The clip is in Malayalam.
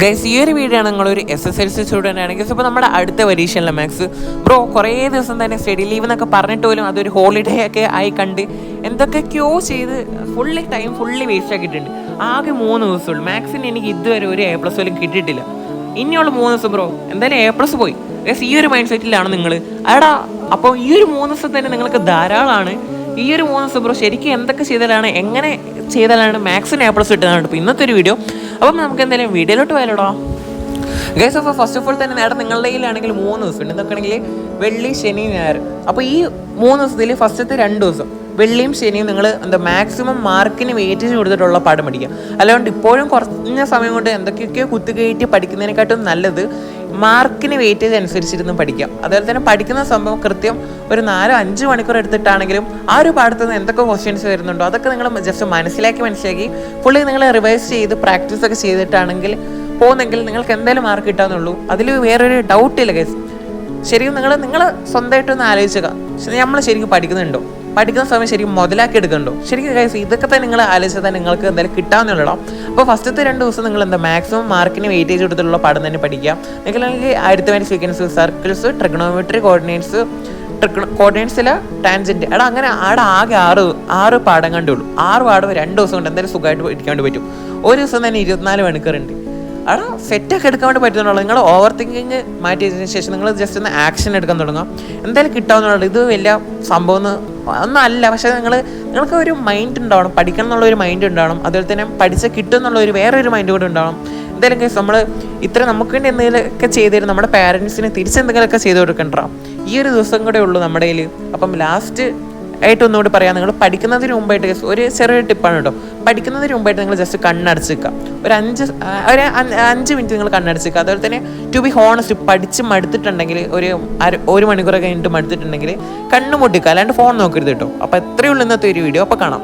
ഗൈസ്, ഈ ഒരു വീഡിയോ ആണ് നിങ്ങളൊരു SSLC സ്റ്റുഡൻ്റ് ആണെങ്കിൽ ഇപ്പോൾ നമ്മുടെ അടുത്ത പരീക്ഷയുള്ള മാത്സ് ബ്രോ കുറേ ദിവസം തന്നെ സ്റ്റഡി ലീവ് എന്നൊക്കെ പറഞ്ഞിട്ട് പോലും അതൊരു ഹോളിഡേ ഒക്കെ ആയി കണ്ട് എന്തൊക്കെയോ ചെയ്ത് ഫുള്ളി വേസ്റ്റ് ആക്കിയിട്ടുണ്ട്. ആകെ 3 ദിവസമുള്ളൂ മാത്സിന്. എനിക്ക് ഇതുവരെ ഒരു A+ പോലും കിട്ടിയിട്ടില്ല. ഇനിയുള്ള 3 ദിവസം ബ്രോ എന്തായാലും A+ പോയി. ഗൈസ്, ഈ ഒരു മൈൻഡ് സെറ്റിലാണ് നിങ്ങൾ. എടാ, അപ്പോൾ ഈ ഒരു 3 ദിവസം തന്നെ നിങ്ങൾക്ക് ധാരാളമാണ്. ഈ ഒരു 3 ദിവസം ബ്രോ ശരിക്കും എന്തൊക്കെ ചെയ്താലാണ്, എങ്ങനെ ചെയ്താലാണ് മാത്സിന് A+ കിട്ടുന്നതാണ് ഇപ്പോൾ ഇന്നത്തെ ഒരു വീഡിയോ. അപ്പം നമുക്ക് എന്തായാലും വീഡിയോയിലോട്ട് പോയാലോടാ. ഗൈസ്, അപ്പോൾ ഫസ്റ്റ് ഓഫ് ഓൾ തന്നെ നേരം നിങ്ങളുടെ കയ്യിലാണെങ്കിൽ 3 ദിവസം ഉണ്ട്. എന്തൊക്കെയാണെങ്കിൽ വെള്ളി, ശനി, ഞായർ. അപ്പോൾ ഈ 3 ദിവസത്തിൽ ഫസ്റ്റത്തെ 2 ദിവസം വെള്ളിയും ശനിയും നിങ്ങൾ മാക്സിമം മാർക്കിന് വെയിറ്റേജ് കൊടുത്തിട്ടുള്ള പാഠം പഠിക്കുക. അല്ലാണ്ട് ഇപ്പോഴും കുറഞ്ഞ സമയം കൊണ്ട് എന്തൊക്കെയൊക്കെയോ കുത്തുകയറ്റി പഠിക്കുന്നതിനെക്കാട്ടും നല്ലത് മാർക്കിന് വെയിറ്റേജ് അനുസരിച്ചിരുന്ന് പഠിക്കാം. അതുപോലെ തന്നെ പഠിക്കുന്ന സംഭവം കൃത്യം ഒരു 4-5 മണിക്കൂർ എടുത്തിട്ടാണെങ്കിലും ആ ഒരു പാഠത്തിൽ നിന്ന് എന്തൊക്കെ ക്വസ്റ്റ്യൻസ് വരുന്നുണ്ടോ അതൊക്കെ നിങ്ങൾ ജസ്റ്റ് മനസ്സിലാക്കി ഫുള്ളി നിങ്ങൾ റിവൈസ് ചെയ്ത് പ്രാക്ടീസ് ഒക്കെ ചെയ്തിട്ടാണെങ്കിൽ പോകുന്നെങ്കിൽ നിങ്ങൾക്ക് എന്തായാലും മാർക്ക് കിട്ടാന്നുള്ളൂ. അതിൽ വേറൊരു ഡൗട്ടില്ല ഗൈസ്. ശരിക്കും നിങ്ങൾ സ്വന്തമായിട്ടൊന്ന് ആലോചിക്കുക, നമ്മൾ ശരിക്കും പഠിക്കുന്ന സമയം ശരിക്കും മുതലാക്കി എടുക്കുന്നുണ്ടോ? ശരിക്കും ഗൈസ് ഇതൊക്കെ തന്നെ നിങ്ങൾ ആലോചിച്ചാൽ തന്നെ നിങ്ങൾക്ക് എന്തായാലും കിട്ടാവുന്നുള്ളൂ. അപ്പോൾ ഫസ്റ്റത്തെ 2 ദിവസം നിങ്ങൾ മാക്സിമം മാർക്കിന് വെയിറ്റേജ് കൊടുത്തിട്ടുള്ള പാഠം തന്നെ പഠിക്കുക. നിങ്ങൾക്ക് അരിത്മെറ്റിക് സീക്വൻസ്, സർക്കിൾസ്, ട്രിഗണോമെട്രി, കോർഡിനേറ്റ്സിലെ ടാൻജൻറ്റ് അങ്ങനെ ആകെ 6 പാഠം കണ്ടുള്ളൂ. 6 പാഠം 2 ദിവസം കൊണ്ട് എന്തായാലും സുഖമായിട്ട് പഠിക്കാൻ വേണ്ടി പറ്റും. ഒരു ദിവസം തന്നെ 24 മണിക്കൂറുണ്ട്. സെറ്റൊക്കെ എടുക്കാൻ വേണ്ടി പറ്റുന്നുള്ളൂ. നിങ്ങൾ ഓവർ തിങ്കിങ് മാറ്റിയതിനു ശേഷം നിങ്ങൾ ജസ്റ്റ് ഒന്ന് ആക്ഷൻ എടുക്കാൻ തുടങ്ങുക. എന്തായാലും കിട്ടാവുന്നുള്ളൂ. ഇത് വലിയ സംഭവം ഒന്നും അല്ല. പക്ഷേ നിങ്ങൾക്ക് ഒരു മൈൻഡ് ഉണ്ടാവണം, പഠിക്കണം എന്നുള്ളൊരു മൈൻഡ് ഉണ്ടാവണം. അതുപോലെ തന്നെ പഠിച്ച കിട്ടും എന്നുള്ള വേറൊരു മൈൻഡ് കൂടെ ഉണ്ടാവണം. എന്തായാലും കേസ് നമ്മൾ നമുക്ക് വേണ്ടി എന്തെങ്കിലുമൊക്കെ ചെയ്ത് തരും, നമ്മുടെ പാരൻസിന് തിരിച്ചെന്തെങ്കിലുമൊക്കെ ചെയ്ത് കൊടുക്കണ്ട. ഈ ഒരു ദിവസം കൂടെ ഉള്ളൂ നമ്മുടെ കയ്യിൽ. അപ്പം ലാസ്റ്റ് ആയിട്ട് ഒന്നുകൂടി പറയാം, നിങ്ങൾ പഠിക്കുന്നതിന് മുമ്പായിട്ട് ഒരു ചെറിയൊരു ടിപ്പാണ് കേട്ടോ. പഠിക്കുന്നതിന് മുമ്പായിട്ട് നിങ്ങൾ ജസ്റ്റ് കണ്ണടച്ചിക്കുക. ഒരു 5 മിനിറ്റ് നിങ്ങൾ കണ്ണടച്ചിക്കുക. അതുപോലെ തന്നെ ടു ബി ഹോണസ്റ്റ്, പഠിച്ച് മടുത്തിട്ടുണ്ടെങ്കിൽ ഒരു മണിക്കൂറൊക്കെ കഴിഞ്ഞിട്ട് മടുത്തിട്ടുണ്ടെങ്കിൽ കണ്ണ് മുട്ടിക്കുക, അല്ലാണ്ട് ഫോൺ നോക്കരുത് കേട്ടോ. അപ്പോൾ എത്രയേ ഉള്ളൂ ഇന്നത്തെ ഒരു വീഡിയോ. അപ്പോൾ കാണാം.